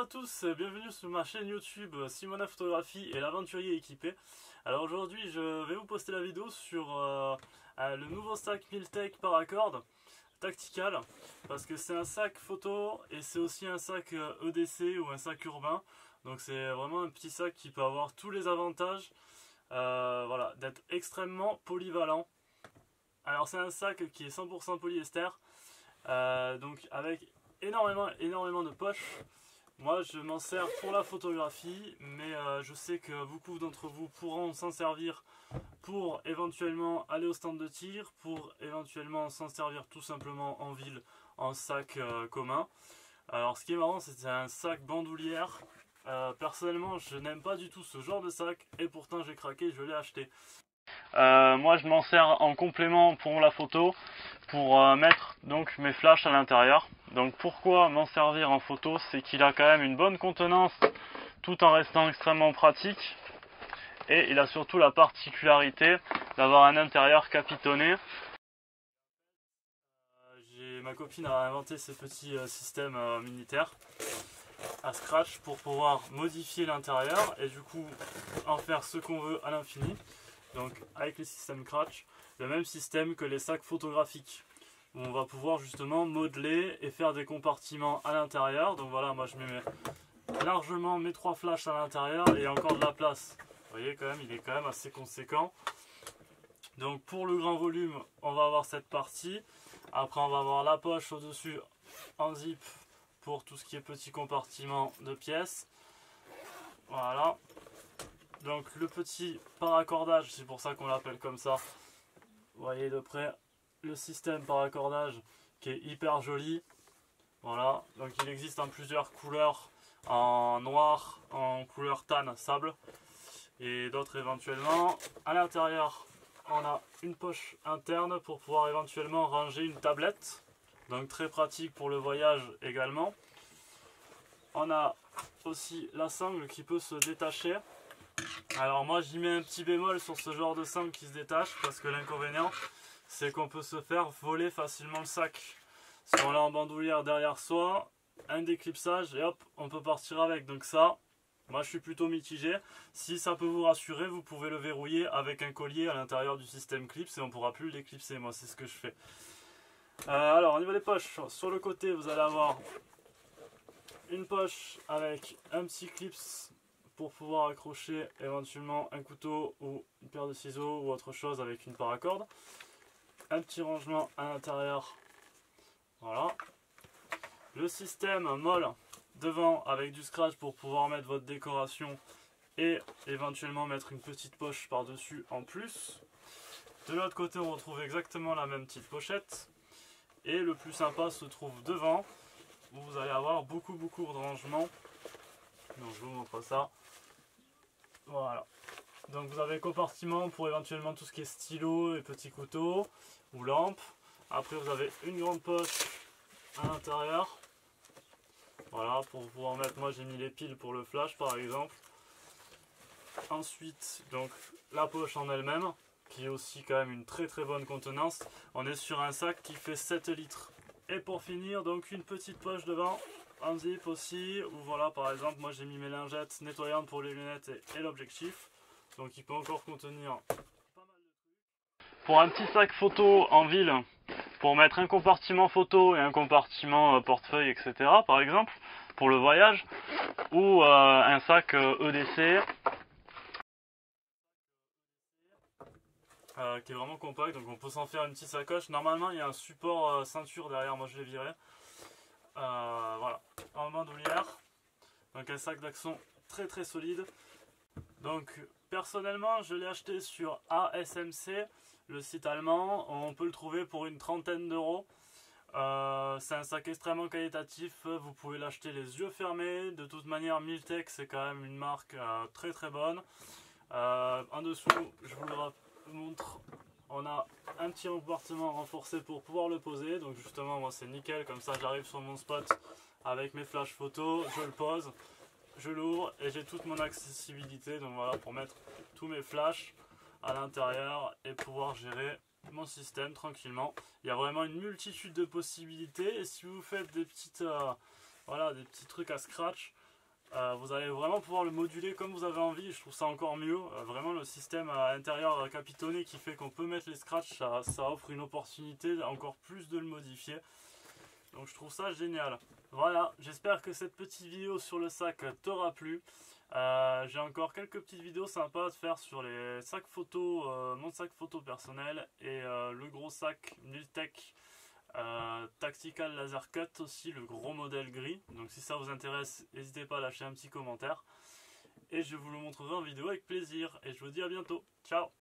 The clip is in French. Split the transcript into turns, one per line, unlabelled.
à tous, bienvenue sur ma chaîne YouTube Simona Photographie et l'aventurier équipé. Alors aujourd'hui je vais vous poster la vidéo sur le nouveau sac Miltech Paracord Tactical, parce que c'est un sac photo et c'est aussi un sac EDC ou un sac urbain. Donc c'est vraiment un petit sac qui peut avoir tous les avantages voilà, d'être extrêmement polyvalent. Alors c'est un sac qui est 100% polyester, donc avec énormément de poches. Moi je m'en sers pour la photographie, mais je sais que beaucoup d'entre vous pourront s'en servir pour éventuellement aller au stand de tir, pour éventuellement s'en servir tout simplement en ville en sac commun. Alors ce qui est marrant, c'est que c'est un sac bandoulière. Personnellement je n'aime pas du tout ce genre de sac et pourtant j'ai craqué, je l'ai acheté. Moi je m'en sers en complément pour la photo, pour mettre donc mes flashs à l'intérieur. Donc pourquoi m'en servir en photo, c'est qu'il a quand même une bonne contenance tout en restant extrêmement pratique, et il a surtout la particularité d'avoir un intérieur capitonné. Ma copine a inventé ce petit système militaire à scratch pour pouvoir modifier l'intérieur et du coup en faire ce qu'on veut à l'infini. Donc avec le système Scratch, le même système que les sacs photographiques, où on va pouvoir justement modeler et faire des compartiments à l'intérieur. Donc voilà, moi je mets largement mes 3 flashs à l'intérieur et il y a encore de la place. Vous voyez quand même, il est quand même assez conséquent. Donc pour le grand volume, on va avoir cette partie. Après on va avoir la poche au-dessus en zip pour tout ce qui est petit compartiment de pièces. Voilà. Donc le petit paraccordage, c'est pour ça qu'on l'appelle comme ça. Vous voyez de près le système paraccordage qui est hyper joli. Voilà, donc il existe en plusieurs couleurs, en noir, en couleur tan, sable, et d'autres éventuellement. À l'intérieur, on a une poche interne pour pouvoir éventuellement ranger une tablette. Donc très pratique pour le voyage également. On a aussi la sangle qui peut se détacher. Alors moi j'y mets un petit bémol sur ce genre de sangle qui se détache, parce que l'inconvénient c'est qu'on peut se faire voler facilement le sac. Si on l'a en bandoulière derrière soi, un déclipsage et hop, on peut partir avec. Donc ça, moi je suis plutôt mitigé. Si ça peut vous rassurer, vous pouvez le verrouiller avec un collier à l'intérieur du système clips et on ne pourra plus l'éclipser. Moi c'est ce que je fais. Alors au niveau des poches, sur le côté vous allez avoir une poche avec un petit clips pour pouvoir accrocher éventuellement un couteau ou une paire de ciseaux ou autre chose avec une paracorde. Un petit rangement à l'intérieur. Voilà. Le système molle devant avec du scratch pour pouvoir mettre votre décoration et éventuellement mettre une petite poche par dessus en plus. De l'autre côté on retrouve exactement la même petite pochette. Et le plus sympa se trouve devant, où vous allez avoir beaucoup de rangements. Donc je vous montre ça. Voilà. Donc vous avez compartiment pour éventuellement tout ce qui est stylo et petits couteaux ou lampes. Après vous avez une grande poche à l'intérieur. Voilà, pour pouvoir mettre, moi j'ai mis les piles pour le flash par exemple. Ensuite, donc la poche en elle-même, qui est aussi quand même une très bonne contenance. On est sur un sac qui fait 7 litres. Et pour finir, donc une petite poche devant, un zip aussi, où voilà par exemple moi j'ai mis mes lingettes nettoyantes pour les lunettes et l'objectif. Donc il peut encore contenir pas mal de trucs. Pour un petit sac photo en ville, pour mettre un compartiment photo et un compartiment portefeuille, etc. par exemple, pour le voyage, ou un sac EDC, qui est vraiment compact, donc on peut s'en faire une petite sacoche. Normalement il y a un support ceinture derrière, moi je l'ai viré. Voilà, en bandoulière, donc un sac d'action très solide. Donc personnellement je l'ai acheté sur ASMC, le site allemand. On peut le trouver pour une 30aine d'euros. C'est un sac extrêmement qualitatif, vous pouvez l'acheter les yeux fermés. De toute manière Miltech c'est quand même une marque très bonne. En dessous je vous le montre, on a un petit compartiment renforcé pour pouvoir le poser. Donc justement moi c'est nickel, comme ça j'arrive sur mon spot avec mes flash photos, je le pose, je l'ouvre et j'ai toute mon accessibilité. Donc voilà, pour mettre tous mes flashs à l'intérieur et pouvoir gérer mon système tranquillement. Il y a vraiment une multitude de possibilités, et si vous faites des petites voilà, des petits trucs à scratch, Vous allez vraiment pouvoir le moduler comme vous avez envie. Je trouve ça encore mieux. Vraiment le système à intérieur capitonné qui fait qu'on peut mettre les scratchs, ça offre une opportunité encore plus de le modifier. Donc je trouve ça génial. Voilà, j'espère que cette petite vidéo sur le sac t'aura plu. J'ai encore quelques petites vidéos sympas à te faire sur les sacs photos, mon sac photo personnel et le gros sac Niltech Tactical Laser Cut aussi, le gros modèle gris. Donc si ça vous intéresse, n'hésitez pas à lâcher un petit commentaire. Et je vous le montrerai en vidéo avec plaisir. Et je vous dis à bientôt. Ciao!